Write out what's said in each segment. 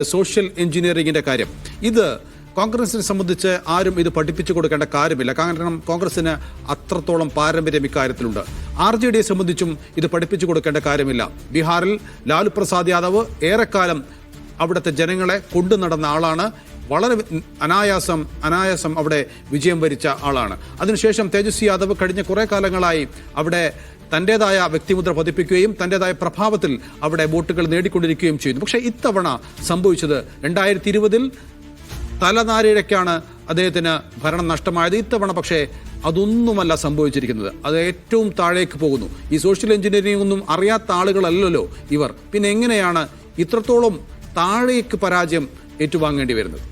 Social എഞ്ചിനീയറിംഗിന്റെ കാര്യം ഇത് കോൺഗ്രസിനെ സംബന്ധിച്ച് ആരും ഇത് പഠിപ്പിച്ചു കൊടുക്കേണ്ട കാര്യമില്ല. കാരണം കോൺഗ്രസിന് അത്രത്തോളം പാരമ്പര്യം ഇക്കാര്യത്തിലുണ്ട്. RJDയെ സംബന്ധിച്ചും ഇത് പഠിപ്പിച്ചു കൊടുക്കേണ്ട കാര്യമില്ല. ബീഹാറിൽ ലാലു പ്രസാദ് യാദവ് ഏറെക്കാലം അവിടുത്തെ ജനങ്ങളെ കൊണ്ടു നടന്ന ആളാണ്. വളരെ അനായാസം അവിടെ വിജയം വരിച്ച ആളാണ്. അതിനുശേഷം തേജസ്വി യാദവ് കഴിഞ്ഞ കുറെ കാലങ്ങളായി അവിടെ തൻ്റെതായ വ്യക്തിമുദ്ര പതിപ്പിക്കുകയും തൻ്റെതായ പ്രഭാവത്തിൽ അവിടെ വോട്ടുകൾ നേടിക്കൊണ്ടിരിക്കുകയും ചെയ്യുന്നു. പക്ഷേ ഇത്തവണ സംഭവിച്ചത് 2020 തലനാരിഴയ്ക്കാണ് അദ്ദേഹത്തിന് ഭരണം നഷ്ടമായത്. ഇത്തവണ പക്ഷേ അതൊന്നുമല്ല സംഭവിച്ചിരിക്കുന്നത്. അത് ഏറ്റവും താഴേക്ക് പോകുന്നു. ഈ സോഷ്യൽ എഞ്ചിനീയറിംഗ് ഒന്നും അറിയാത്ത ആളുകളല്ലല്ലോ ഇവർ. പിന്നെ എങ്ങനെയാണ് ഇത്രത്തോളം താഴേക്ക് പരാജയം ഏറ്റുവാങ്ങേണ്ടി വരുന്നത്?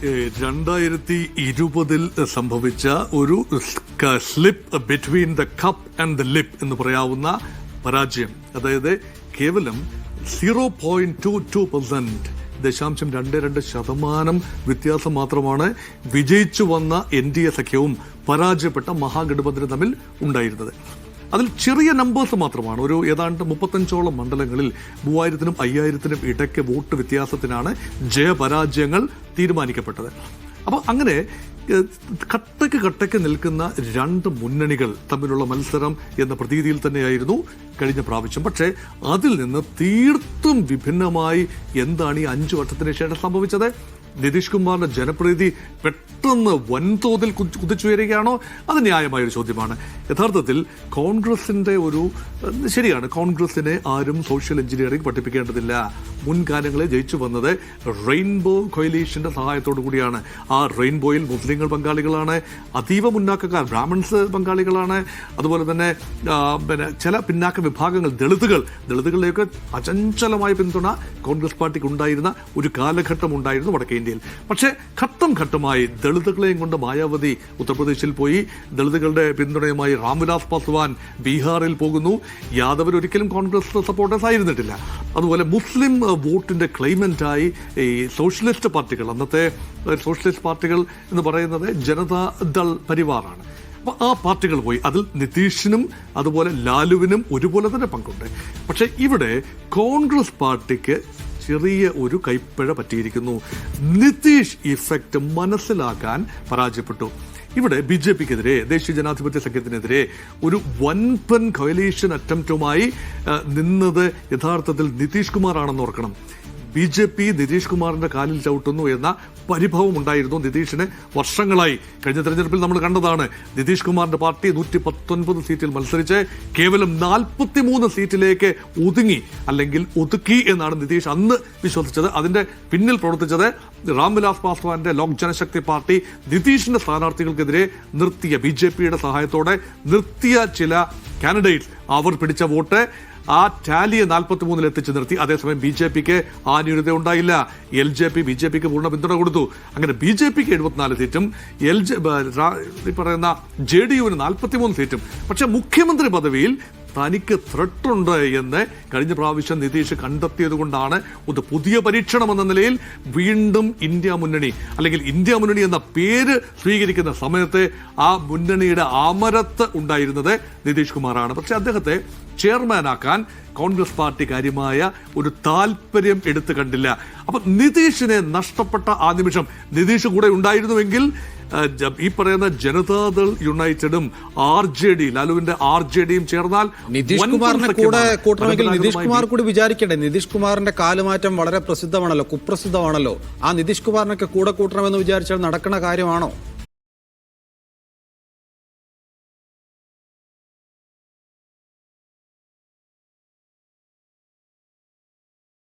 2020 സംഭവിച്ച ഒരു slip between the cup and the lip എന്ന് പറയാവുന്ന പരാജയം, അതായത് കേവലം 0.22%, 0.22% വ്യത്യാസം മാത്രമാണ് വിജയിച്ചു വന്ന NDA സഖ്യവും പരാജയപ്പെട്ട മഹാഗഠബന്ധനും തമ്മിൽ ഉണ്ടായിരുന്നത്. അതിൽ ചെറിയ നമ്പേഴ്സ് മാത്രമാണ്. ഒരു ഏതാണ്ട് 35ഓളം മണ്ഡലങ്ങളിൽ 3000-നും 5000-നും ഇടയ്ക്ക് വോട്ട് വ്യത്യാസത്തിനാണ് ജയപരാജയങ്ങൾ തീരുമാനിക്കപ്പെട്ടത്. അപ്പോൾ അങ്ങനെ കട്ടയ്ക്ക് നിൽക്കുന്ന രണ്ട് മുന്നണികൾ തമ്മിലുള്ള മത്സരം എന്ന പ്രതീതിയിൽ തന്നെയായിരുന്നു കഴിഞ്ഞ പ്രാവശ്യം. പക്ഷേ അതിൽ നിന്ന് തീർത്തും വിഭിന്നമായി എന്താണ് ഈ 5 വർഷത്തിന് ശേഷം സംഭവിച്ചത്? നിതീഷ് കുമാറിന്റെ ജനപ്രീതി പെട്ടെന്ന് വൻതോതിൽ കുതിച്ചുയരുകയാണോ? അത് ന്യായമായൊരു ചോദ്യമാണ്. യഥാർത്ഥത്തിൽ കോൺഗ്രസിന്റെ ശരിയാണ്, കോൺഗ്രസിനെ ആരും സോഷ്യൽ എഞ്ചിനീയറിംഗ് പഠിപ്പിക്കേണ്ടതില്ല. മുൻകാലങ്ങളിൽ ജയിച്ചു വന്നത് റെയിൻബോ കൊയലീഷന്റെ സഹായത്തോടു കൂടിയാണ്. ആ റെയിൻബോയിൽ മുസ്ലിങ്ങൾ പങ്കാളികളാണ്, അതീവ മുന്നാക്കക്കാർ ബ്രാഹ്മൺസ് പങ്കാളികളാണ്, അതുപോലെ തന്നെ ചില പിന്നാക്ക വിഭാഗങ്ങൾ ദളിതുകളുടെയൊക്കെ അചഞ്ചലമായ പിന്തുണ കോൺഗ്രസ് പാർട്ടിക്ക് ഉണ്ടായിരുന്ന ഒരു കാലഘട്ടം ഉണ്ടായിരുന്നു വടക്കേ ഇന്ത്യയിൽ. പക്ഷേ ഘട്ടം ഘട്ടമായി ദളിതുകളെയും കൊണ്ട് മായാവതി ഉത്തർപ്രദേശിൽ പോയി, ദളിതുകളുടെ പിന്തുണയുമായി രാംവിലാസ് പാസ്വാൻ ബീഹാറിൽ പോകുന്നു. യാദവർ ഒരിക്കലും കോൺഗ്രസ് സപ്പോർട്ടേഴ്സ് ആയിരുന്നിട്ടില്ല. അതുപോലെ മുസ്ലിം വോട്ടിന്റെ ക്ലെയിമന്റായി ഈ സോഷ്യലിസ്റ്റ് പാർട്ടികൾ, അന്നത്തെ സോഷ്യലിസ്റ്റ് പാർട്ടികൾ എന്ന് പറയുന്നത് ജനതാദൾ പരിവാറാണ്. അപ്പൊ ആ പാർട്ടികൾ പോയി. അതിൽ നിതീഷിനും അതുപോലെ ലാലുവിനും ഒരുപോലെ തന്നെ പങ്കുണ്ട്. പക്ഷെ ഇവിടെ കോൺഗ്രസ് പാർട്ടിക്ക് ചെറിയ ഒരു കൈപ്പിഴ പറ്റിയിരിക്കുന്നു. നിതീഷ് ഇഫക്റ്റ് മനസ്സിലാക്കാൻ പരാജയപ്പെട്ടു. ഇവിടെ BJPക്കെതിരെ, ദേശീയ ജനാധിപത്യ സഖ്യത്തിനെതിരെ ഒരു വൻപൻ കൊയലീഷൻ അറ്റംപ്റ്റുമായി നിന്നത് യഥാർത്ഥത്തിൽ നിതീഷ് കുമാർ ആണെന്ന് ഓർക്കണം. BJP നിതീഷ് കുമാറിന്റെ കാലിൽ ചവിട്ടുന്നു എന്ന പരിഭവം ഉണ്ടായിരുന്നു നിതീഷിന് വർഷങ്ങളായി. കഴിഞ്ഞ തെരഞ്ഞെടുപ്പിൽ നമ്മൾ കണ്ടതാണ്. നിതീഷ് കുമാറിന്റെ പാർട്ടി 119 സീറ്റിൽ മത്സരിച്ച് കേവലം 43 സീറ്റിലേക്ക് ഒതുക്കി എന്നാണ് നിതീഷ് അന്ന് വിശ്വസിച്ചത്. അതിന്റെ പിന്നിൽ പ്രവർത്തിച്ചത് രാംവിലാസ് പാസ്വാന്റെ ലോക് ജനശക്തി പാർട്ടി നിതീഷിന്റെ സ്ഥാനാർത്ഥികൾക്കെതിരെ നിർത്തിയ, BJPയുടെ സഹായത്തോടെ നിർത്തിയ ചില കാൻഡിഡേറ്റ്സ്, അവർ പിടിച്ച വോട്ട് ആ ടാലിയെ 43-ൽ എത്തിച്ചു നിർത്തി. അതേസമയം BJPക്ക് ആ ന്യൂനത ഉണ്ടായില്ല. LJP BJPക്ക് പൂർണ്ണ പിന്തുണ കൊടുത്തു. അങ്ങനെ BJPക്ക് 74 സീറ്റും പറയുന്ന JDUവിന് 43 സീറ്റും. പക്ഷെ മുഖ്യമന്ത്രി പദവിയിൽ തനിക്ക് ത്രെട്ടുണ്ട് എന്ന് കഴിഞ്ഞ പ്രാവശ്യം നിതീഷ് കണ്ടെത്തിയത് കൊണ്ടാണ് ഒരു പുതിയ പരീക്ഷണം എന്ന നിലയിൽ വീണ്ടും ഇന്ത്യ മുന്നണി എന്ന പേര് സ്വീകരിക്കുന്ന സമയത്ത് ആ മുന്നണിയുടെ അമരത്ത് ഉണ്ടായിരുന്നത് നിതീഷ് കുമാറാണ്. പക്ഷെ അദ്ദേഹത്തെ ചെയർമാനാക്കാൻ കോൺഗ്രസ് പാർട്ടി കാര്യമായ ഒരു താല്പര്യം എടുത്തു കണ്ടില്ല. അപ്പൊ നിതീഷിനെ നഷ്ടപ്പെട്ട ആ നിമിഷം നിതീഷ് കൂടെ ഉണ്ടായിരുന്നുവെങ്കിൽ ഈ പറയുന്ന ജനതാദൾ യുണൈറ്റഡും RJD, ലാലുവിന്റെ RJDയും ചേർന്നാൽ നിതീഷ് കുമാറിനെ കൂടെ കൂട്ടണമെങ്കിൽ നിതീഷ് കുമാർ കൂടി വിചാരിക്കണ്ടേ? നിതീഷ് കുമാറിന്റെ കാലുമാറ്റം വളരെ കുപ്രസിദ്ധമാണല്ലോ. ആ നിതീഷ് കുമാറിനൊക്കെ കൂടെ കൂട്ടണമെന്ന് വിചാരിച്ചാൽ നടക്കുന്ന കാര്യമാണോ?